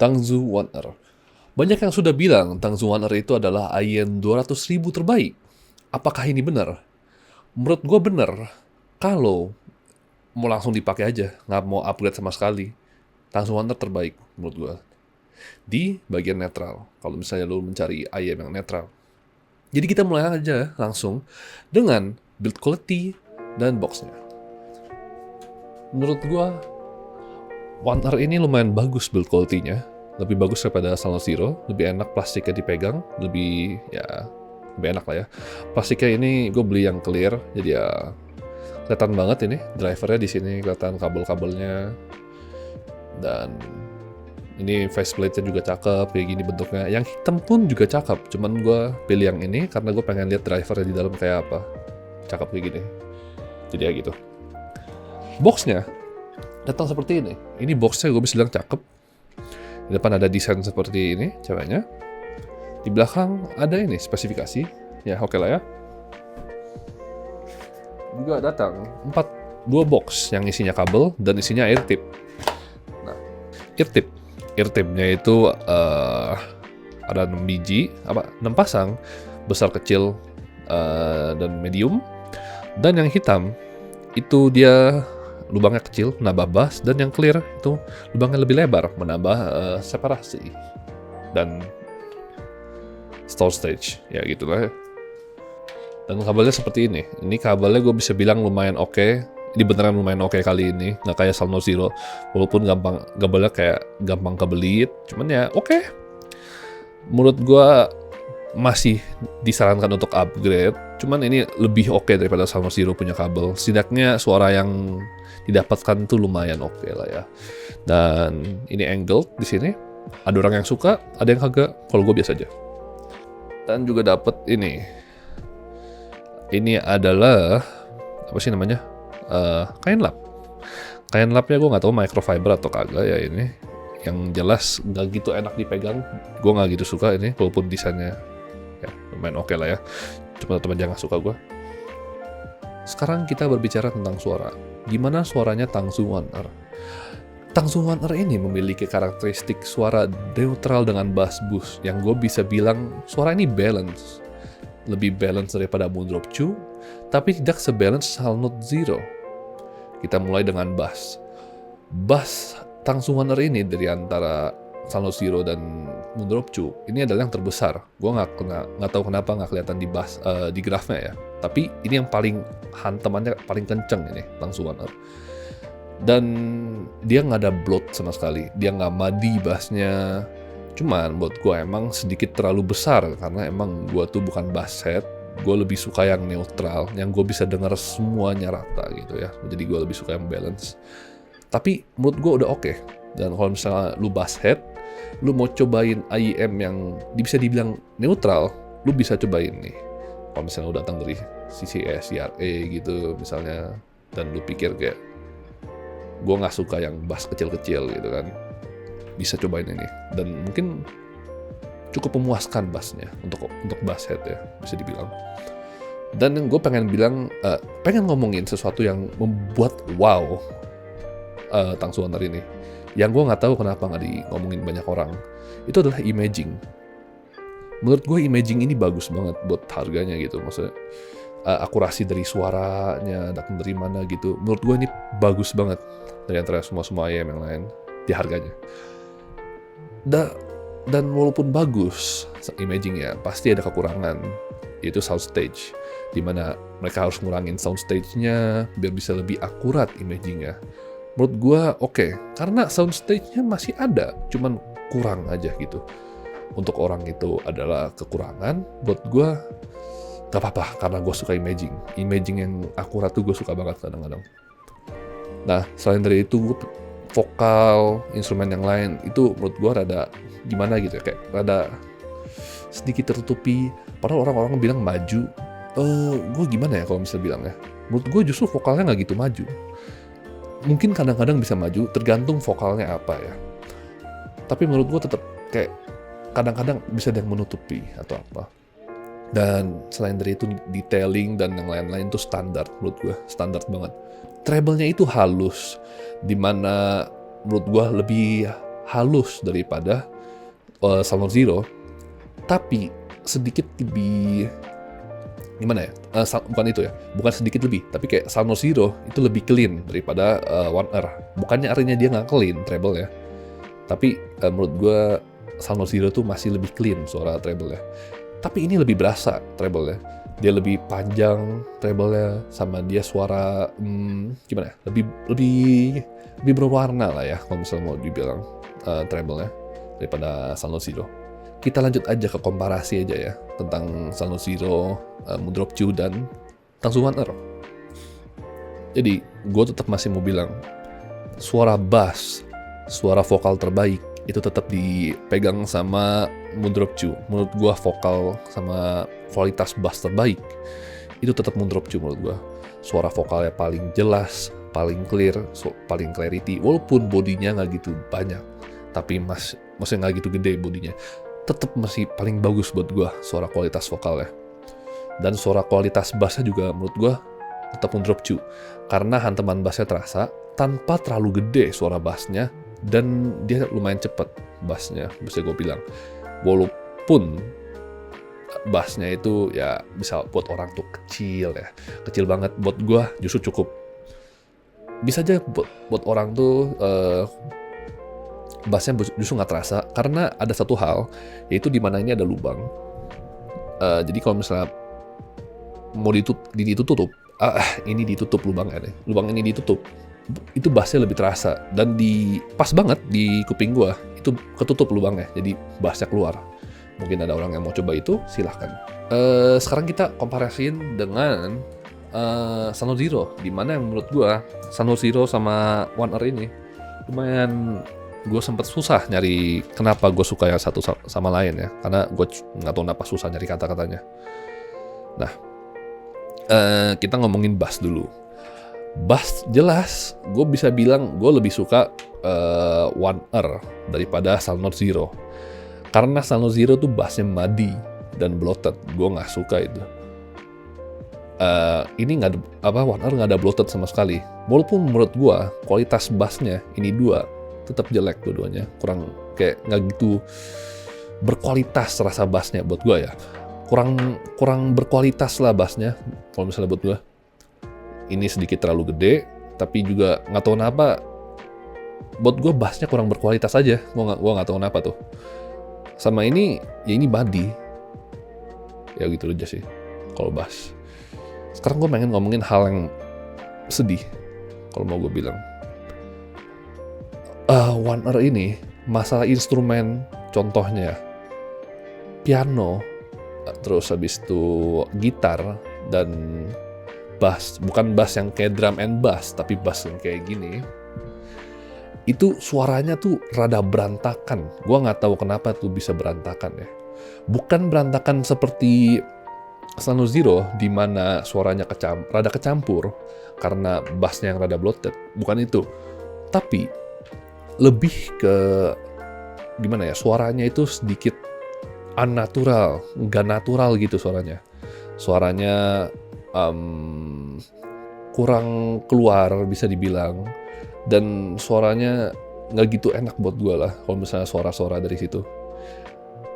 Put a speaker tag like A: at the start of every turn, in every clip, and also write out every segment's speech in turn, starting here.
A: Tangzu 1R. Banyak yang sudah bilang Tangzu 1R itu adalah IEM 200.000 terbaik. Apakah ini benar? Menurut gue benar. Kalau mau langsung dipakai aja, nggak mau upgrade sama sekali, Tangzu 1R terbaik menurut gue. Di bagian netral, kalau misalnya lo mencari IEM yang netral. Jadi kita mulai aja langsung dengan build quality dan boxnya. Menurut gue 1R ini lumayan bagus build quality-nya. Lebih bagus daripada Salon Zero, lebih enak plastiknya dipegang, lebih enak lah ya. Plastiknya ini gue beli yang clear, jadi ya kelihatan banget ini drivernya di sini, kelihatan kabel-kabelnya, dan ini faceplate-nya juga cakep kayak gini bentuknya. Yang hitam pun juga cakep, cuman gue pilih yang ini karena gue pengen lihat drivernya di dalam kayak apa, cakep kayak gini. Jadi ya gitu. Boxnya datang seperti ini. Ini boxnya gue bisa bilang cakep. Di depan ada desain seperti ini, ceweknya. Di belakang ada ini, spesifikasi. Ya, oke lah ya. Juga datang 2 box yang isinya kabel dan isinya air tip. Nah, air tipnya itu ada 6 biji, 6 pasang, besar kecil dan medium. Dan yang hitam itu dia lubangnya kecil, menambah bass, dan yang clear itu lubangnya lebih lebar, menambah separasi dan stall stage, ya gitulah. Dan kabelnya seperti ini. Ini kabelnya gue bisa bilang lumayan oke. Ini beneran lumayan oke kali ini, nggak kayak Salon Zero, walaupun kabelnya kayak gampang kebelit, cuman ya oke. Menurut gue masih disarankan untuk upgrade, cuman ini lebih oke daripada Salon Zero punya kabel. Setidaknya suara yang didapatkan tuh lumayan oke lah ya. Dan ini angled di sini. Ada orang yang suka, ada yang kagak. Kalau gue biasa aja. Dan juga dapet ini. Ini adalah apa sih namanya? Kain lap. Kain lapnya gue nggak tahu microfiber atau kagak ya ini. Yang jelas nggak gitu enak dipegang. Gue nggak gitu suka ini, walaupun desainnya ya lumayan oke lah ya. Cuma teman jangan suka gue. Sekarang kita berbicara tentang suara. Gimana suaranya Tangzu 1R? Tangzu 1R ini memiliki karakteristik suara neutral dengan bass boost yang gue bisa bilang suara ini balance. Lebih balance daripada Moondrop 2, tapi tidak sebalance Salon Zero. Kita mulai dengan bass. Bass Tangzu 1R ini dari antara Salon Zero dan Moondrop 2 ini adalah yang terbesar. Gue nggak tahu kenapa nggak kelihatan di grafnya ya. Tapi ini yang paling hantamannya paling kenceng ini Tangzu 1R. Dan dia nggak ada bloat sama sekali. Dia nggak muddy bassnya. Cuman buat gue emang sedikit terlalu besar karena emang gue tuh bukan bass head. Gue lebih suka yang neutral, yang gue bisa dengar semuanya rata gitu ya. Jadi gue lebih suka yang balance. Tapi menurut gue udah oke. Dan kalau misalnya lu bass head, lu mau cobain IEM yang bisa dibilang neutral, lu bisa cobain nih. Kalau misalnya lu datang dari CCS, CRA gitu misalnya, dan lu pikir kayak gue nggak suka yang bass kecil-kecil gitu kan, bisa cobain ini. Dan mungkin cukup memuaskan bassnya untuk bass head ya, bisa dibilang. Dan yang gue pengen ngomongin sesuatu yang membuat wow Tangzu 1R ini, yang gue nggak tahu kenapa nggak ngomongin banyak orang, itu adalah imaging. Menurut gue imaging ini bagus banget buat harganya gitu, maksudnya akurasi dari suaranya datang dari mana gitu. Menurut gue ini bagus banget dari antara semua IEM yang lain di harganya. Dan walaupun bagus imagingnya, pasti ada kekurangan, yaitu soundstage, dimana mereka harus ngurangin soundstage-nya biar bisa lebih akurat imagingnya. Menurut gue oke, karena soundstage-nya masih ada, cuman kurang aja gitu. Untuk orang itu adalah kekurangan, buat gue gak apa-apa karena gue suka imaging. Imaging yang akurat tuh gue suka banget kadang-kadang. Nah, selain dari itu, vokal, instrumen yang lain, itu menurut gue rada gimana gitu ya, kayak rada sedikit tertutupi. Padahal orang-orang bilang maju. Gue gimana ya kalau misalnya bilangnya? Menurut gue justru vokalnya gak gitu maju. Mungkin kadang-kadang bisa maju, tergantung vokalnya apa ya. Tapi menurut gue tetap kayak kadang-kadang bisa ada yang menutupi atau apa. Dan selain dari itu, detailing dan yang lain-lain itu standar, menurut gue standar banget. Treble-nya itu halus, dimana menurut gue lebih halus daripada Salon Zero, tapi sedikit lebih gimana ya? Bukan itu ya, bukan sedikit lebih, tapi kayak Salon Zero itu lebih clean daripada One R. Bukannya artinya dia nggak clean treble ya, tapi menurut gue Salon Zero tuh masih lebih clean suara treble ya. Tapi ini lebih berasa treble ya. Dia lebih panjang treble-nya, sama dia suara gimana ya? Lebih berwarna lah ya kalau misalnya mau dibilang treble-nya daripada Salon Zero. Kita lanjut aja ke komparasi aja ya tentang Salon Zero, Moondrop Chew dan Tangsu One R. Jadi gue tetap masih mau bilang suara bass, suara vokal terbaik itu tetap dipegang sama Moondrop Chew. Menurut gue vokal sama kualitas bass terbaik itu tetap Moondrop Chew menurut gue. Suara vokalnya paling jelas, paling clear, paling clarity. Walaupun bodinya nggak gitu banyak, tapi maksudnya nggak gitu gede bodinya, tetap masih paling bagus buat gue suara kualitas vokalnya. Dan suara kualitas bassnya juga menurut gue tetap Moondrop Chew, karena hantaman bassnya terasa tanpa terlalu gede suara bassnya, dan dia lumayan cepet bassnya, bisa gue bilang. Walaupun bassnya itu ya bisa buat orang tuh kecil ya, kecil banget, buat gue justru cukup. Bisa aja buat orang tuh bassnya justru nggak terasa, karena ada satu hal, yaitu di mana ini ada lubang. Jadi kalau misalnya mau ditutup, ini ditutup lubangnya nih, lubang ini ditutup, itu bassnya lebih terasa, dan pas banget di kuping gua itu ketutup lubangnya, jadi bassnya keluar. Mungkin ada orang yang mau coba itu, silahkan. Sekarang kita komparasiin dengan Salon Zero, dimana yang menurut gua Salon Zero sama One R ini lumayan, gue sempet susah nyari kenapa gue suka yang satu sama lain ya, karena gue nggak tahu kenapa susah nyari kata-katanya. Nah, kita ngomongin bass dulu. Bass jelas, gue bisa bilang gue lebih suka One R daripada Salon Zero, karena Salon Zero tuh bassnya muddy dan bloated, gue nggak suka itu. Ini nggak One R nggak ada bloated sama sekali. Walaupun menurut gue kualitas bassnya ini dua tetap jelek dua-duanya, kurang kayak nggak gitu berkualitas rasa bassnya buat gue ya, kurang berkualitas lah bassnya kalau misalnya buat gue. Ini sedikit terlalu gede, tapi juga nggak tahu kenapa buat gue bassnya kurang berkualitas aja, gue nggak tahu kenapa tuh. Sama ini ya, ini body ya gitu aja sih kalau bass. Sekarang gue pengen ngomongin hal yang sedih kalau mau gue bilang. One R ini masalah instrumen, contohnya piano, terus habis itu gitar dan bass, bukan bass yang kayak drum and bass, tapi bass yang kayak gini, itu suaranya tuh rada berantakan. Gua nggak tahu kenapa tuh bisa berantakan ya. Bukan berantakan seperti Salon Zero di mana suaranya rada kecampur karena bassnya yang rada bloated, bukan itu. Tapi lebih ke gimana ya, suaranya itu sedikit unnatural, nggak natural gitu suaranya. Suaranya kurang keluar bisa dibilang, dan suaranya nggak gitu enak buat gue lah. Kalau misalnya suara-suara dari situ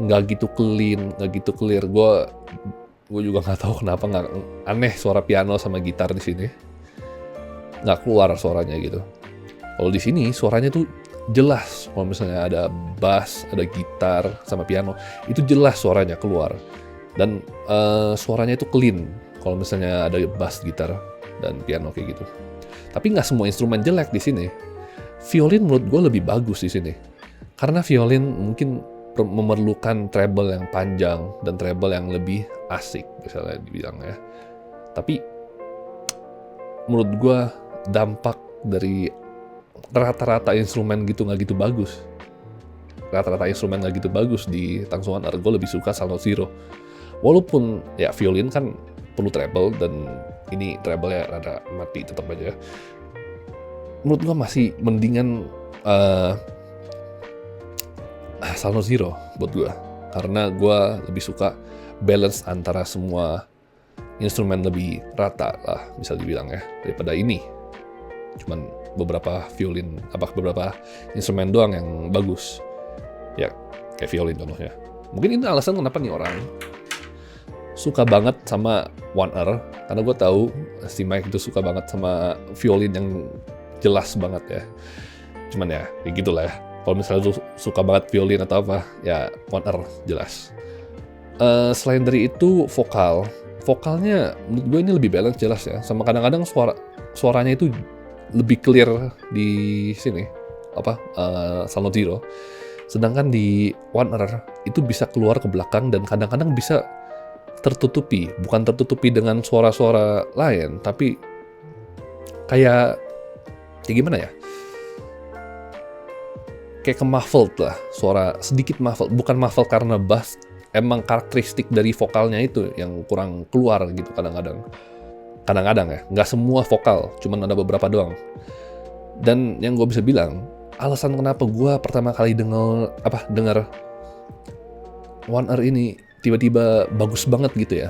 A: nggak gitu clean, nggak gitu clear. Gue juga nggak tahu kenapa, nggak aneh suara piano sama gitar di sini nggak keluar suaranya gitu. Kalau di sini suaranya tuh jelas. Kalau misalnya ada bass, ada gitar sama piano, itu jelas suaranya keluar, dan suaranya itu clean kalau misalnya ada bass, gitar dan piano kayak gitu. Tapi nggak semua instrumen jelek di sini. Violin menurut gue lebih bagus di sini, karena violin mungkin memerlukan treble yang panjang dan treble yang lebih asik, misalnya dibilang ya. Tapi menurut gue dampak dari rata-rata instrumen gitu nggak gitu bagus. Rata-rata instrumen nggak gitu bagus di Tangsu One R. Gue lebih suka Salon Zero. Walaupun ya violin kan perlu treble, dan ini treble-nya rada mati tetap aja. Menurut gue masih mendingan Salon Zero buat gue, karena gue lebih suka balance antara semua instrumen, lebih rata lah bisa dibilang ya, daripada ini cuman beberapa beberapa instrumen doang yang bagus. Ya, kayak violin contohnya. Mungkin ini alasan kenapa nih orang suka banget sama One Ear, karena gue tahu si Mike itu suka banget sama violin yang jelas banget ya. Cuman ya, kayak gitulah ya. Kalau misalnya lu suka banget violin atau apa, ya One Ear jelas. Selain dari itu vokalnya menurut gue ini lebih balance jelas ya. Sama kadang-kadang suaranya itu lebih clear di sini Sound Zero. Sedangkan di One Ear itu bisa keluar ke belakang dan kadang-kadang bisa tertutupi, bukan tertutupi dengan suara-suara lain, tapi kayak gimana ya? Kayak muffled lah, suara sedikit muffled, bukan muffled karena bass, emang karakteristik dari vokalnya itu yang kurang keluar gitu kadang-kadang. Kadang-kadang ya, nggak semua vokal, cuman ada beberapa doang. Dan yang gue bisa bilang, alasan kenapa gue pertama kali denger One Ear ini tiba-tiba bagus banget gitu ya,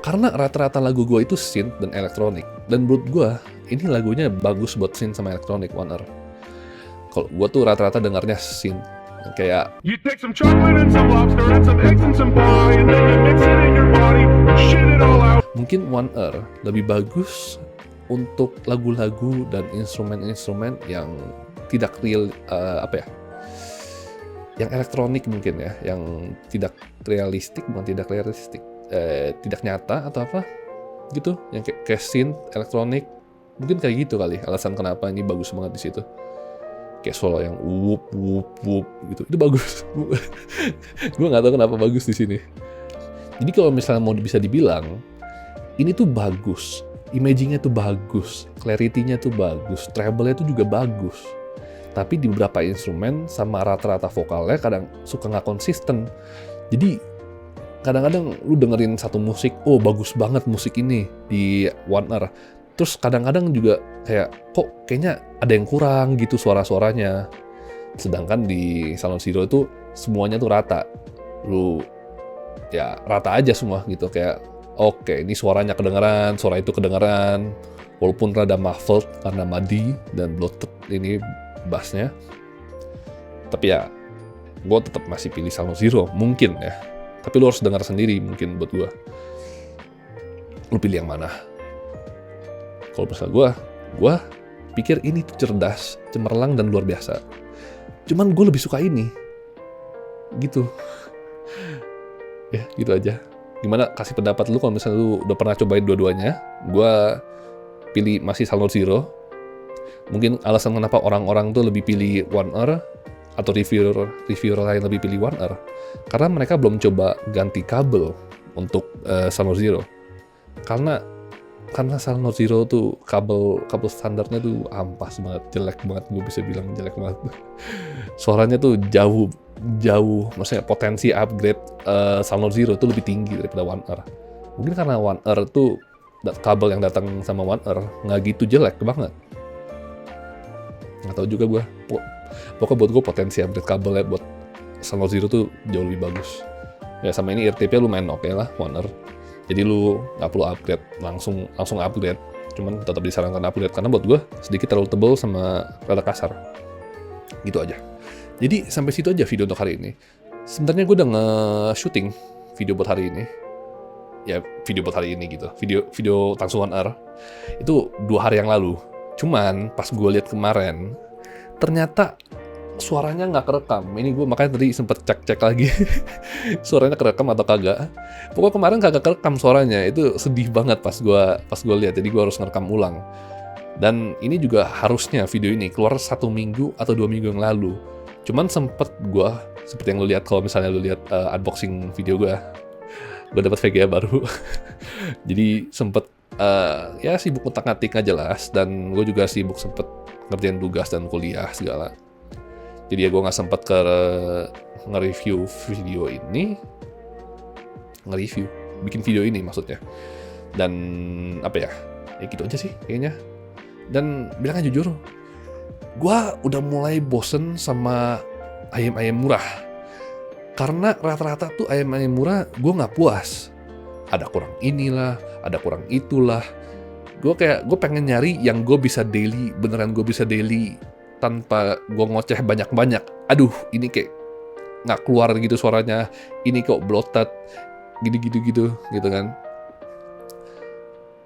A: karena rata-rata lagu gue itu synth dan elektronik, dan menurut gue ini lagunya bagus buat synth sama elektronik One Ear. Kalau gue tuh rata-rata dengarnya synth, kayak
B: You take some chocolate and some lobster and some eggs and some pie and then you mix it in your body, shit it all out.
A: mungkin One Ear lebih bagus untuk lagu-lagu dan instrumen-instrumen yang tidak real, yang elektronik mungkin ya, yang tidak realistik, tidak nyata atau apa gitu, yang kayak synth, elektronik, mungkin kayak gitu kali alasan kenapa ini bagus banget di situ. Kayak solo yang wup wup wup gitu, itu bagus. Gue nggak tahu kenapa bagus di sini. Jadi kalau misalnya mau bisa dibilang, ini tuh bagus, imagingnya tuh bagus, clarity-nya tuh bagus, treble-nya tuh juga bagus. Tapi di beberapa instrumen sama rata-rata vokalnya kadang suka nggak konsisten. Jadi kadang-kadang lu dengerin satu musik, oh bagus banget musik ini di One Ear. Terus kadang-kadang juga kayak, kok kayaknya ada yang kurang gitu suara-suaranya. Sedangkan di Sound Zero itu semuanya tuh rata. Lu ya rata aja semua gitu, kayak oke, ini suaranya kedengeran, suara itu kedengeran. Walaupun rada muffled karena muddy dan bloated ini bassnya, tapi ya gue tetap masih pilih Sound Zero mungkin ya. Tapi lo harus dengar sendiri mungkin buat gue, lo pilih yang mana. Kalau misalnya gue pikir ini tuh cerdas, cemerlang dan luar biasa. Cuman gue lebih suka ini gitu. Ya gitu aja. Gimana, kasih pendapat lu kalau misalnya lu udah pernah cobain dua-duanya. Gue pilih masih Sound Zero. Mungkin alasan kenapa orang-orang tuh lebih pilih One Ear atau reviewer lain lebih pilih One Ear, karena mereka belum coba ganti kabel untuk Sound Zero. Karena Sound Zero tuh kabel standarnya tuh ampas banget, jelek banget, gue bisa bilang jelek banget. Suaranya tuh jauh, maksudnya potensi upgrade Sound Zero tuh lebih tinggi daripada One Ear. Mungkin karena One Ear tuh kabel yang datang sama One Ear nggak gitu jelek banget. Nggak tahu juga gue. Pokoknya buat gue potensi upgrade kabelnya buat Sound Zero tuh jauh lebih bagus. Ya sama ini RTP lumayan oke lah One Ear. Jadi lu nggak perlu upgrade langsung upgrade. Cuman tetap disarankan upgrade karena buat gue sedikit terlalu tebal sama rada kasar. Gitu aja. Jadi sampai situ aja video untuk hari ini. Sebenarnya gue udah nge-shooting video buat hari ini. Ya video buat hari ini gitu. Video langsung One Ear itu 2 hari yang lalu. Cuman pas gue lihat kemarin, ternyata suaranya nggak kerekam. Ini gue makanya tadi sempet cek lagi suaranya kerekam atau kagak. Pokoknya kemarin kagak kerekam suaranya. Itu sedih banget pas gue lihat. Jadi gue harus ngerekam ulang. Dan ini juga harusnya video ini keluar 1 minggu atau 2 minggu yang lalu. Cuman seperti yang lo lihat kalau misalnya lo lihat unboxing video gue dapat VGA baru. Jadi sempet ya sibuk utak-atik nggak jelas, dan gue juga sibuk sempet ngerjain tugas dan kuliah segala. Jadi ya gue nggak sempet nge-review video ini, bikin video ini maksudnya. Dan apa ya gitu aja sih kayaknya. Dan bilang aja jujur, gue udah mulai bosen sama ayam-ayam murah. Karena rata-rata tuh ayam-ayam murah gue nggak puas. Ada kurang inilah, ada kurang itulah. Gue pengen nyari yang gue bisa daily, beneran gue bisa daily tanpa gue ngoceh banyak-banyak. Aduh, ini kayak nggak keluar gitu suaranya, ini kok bloated, gitu kan.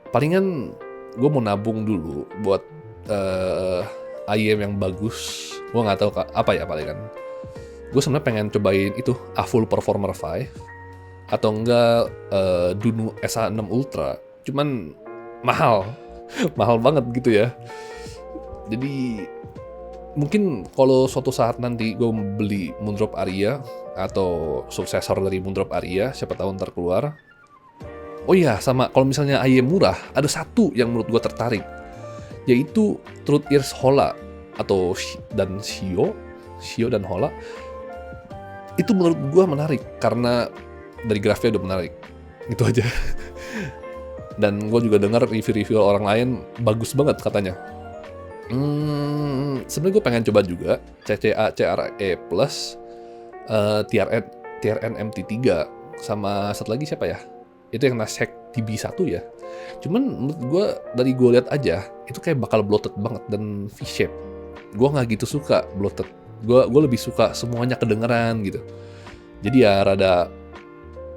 A: Palingan gue mau nabung dulu buat IEM yang bagus. Gue nggak tahu apa ya palingan. Gue sebenarnya pengen cobain itu A Full Performer 5 atau enggak Dunu SA6 Ultra. Cuman mahal banget gitu ya. Jadi mungkin kalau suatu saat nanti gue beli Moondrop Aria atau suksesor dari Moondrop Aria, siapa tahu ntar keluar. Oh iya, sama kalau misalnya IEM murah, ada satu yang menurut gue tertarik, yaitu Truth Ears Hola atau Shio dan Hola. Itu menurut gue menarik karena dari grafnya udah menarik. Gitu aja. Dan gue juga dengar review-review orang lain bagus banget katanya. Sebenarnya gue pengen coba juga CCA CRE Plus, TRN MT3 sama satu lagi siapa ya? Itu yang Nasec TB1 ya. Cuman menurut gue dari gue lihat aja itu kayak bakal bloated banget dan V-shape. Gue nggak gitu suka bloated. Gue lebih suka semuanya kedengeran gitu. Jadi ya rada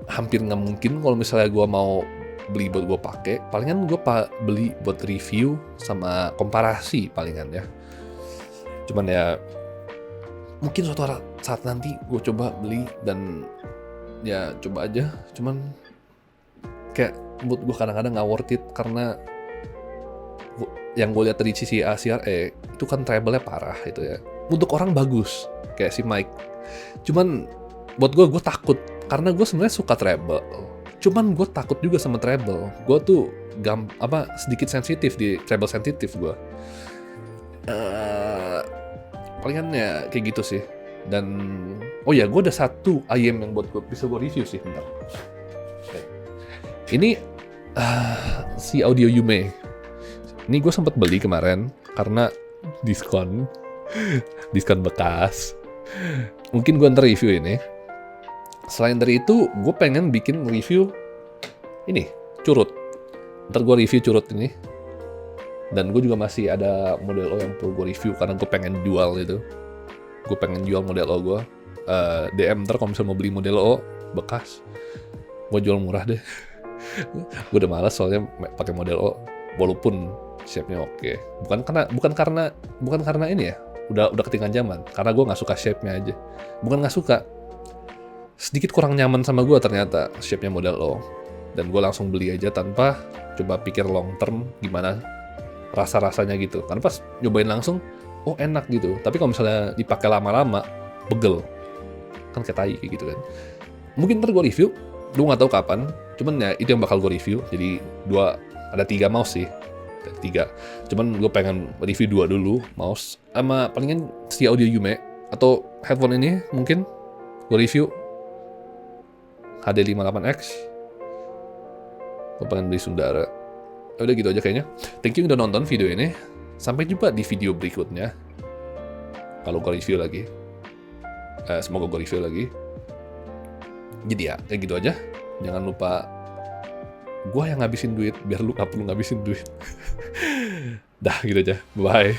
A: hampir nggak mungkin kalau misalnya gue mau beli buat gue pakai. Palingan gue beli buat review sama komparasi palingan ya. Cuman ya mungkin suatu saat nanti gue coba beli dan ya coba aja. Cuman kayak menurut gue kadang-kadang nggak worth it karena yang gue lihat dari sisi ACRE itu kan treble-nya parah itu ya. Untuk orang bagus kayak si Mike. Cuman buat gue takut karena gue sebenarnya suka treble. Cuman gue takut juga sama treble. Gue tuh sedikit sensitif di treble sensitif gue. Palingan ya kayak gitu sih. Dan oh ya, gue ada satu IEM yang buat gue bisa gue review sih bentar. Ini si Audio Yume. Ini gue sempat beli kemarin karena diskon bekas. Mungkin gue ntar review ini. Selain dari itu, gue pengen bikin review ini curut. Ntar gue review curut ini. Dan gue juga masih ada model O yang perlu gue review karena gue pengen jual itu. Gue pengen jual model O gue. DM ntar kalau misalnya mau beli model O bekas, gue jual murah deh. Gue udah malas soalnya pakai model O, walaupun shape-nya oke. Bukan karena ini ya. Udah ketinggalan zaman. Karena gue nggak suka shape-nya aja. Bukan nggak suka. Sedikit kurang nyaman sama gue ternyata shape-nya model O. Dan gue langsung beli aja tanpa coba pikir long term gimana rasa-rasanya gitu. Karena pas nyobain langsung, oh enak gitu. Tapi kalau misalnya dipakai lama-lama, begel. Kan kayak tai kayak gitu kan. Mungkin ntar gue review, gue nggak tahu kapan. Cuman ya itu yang bakal gue review. Jadi ada 3 mouse sih. 3. Cuman gue pengen review 2 dulu mouse. Sama palingan si Audio Yume. Atau headphone ini mungkin gue review. HD58X. Gue pengen beli Sundara. Udah gitu aja kayaknya. Thank you udah nonton video ini. Sampai jumpa di video berikutnya. Kalau gue review lagi. Semoga gue review lagi. Jadi ya, kayak gitu aja. Jangan lupa gue yang ngabisin duit biar lu gak perlu ngabisin duit. Dah gitu aja. Bye.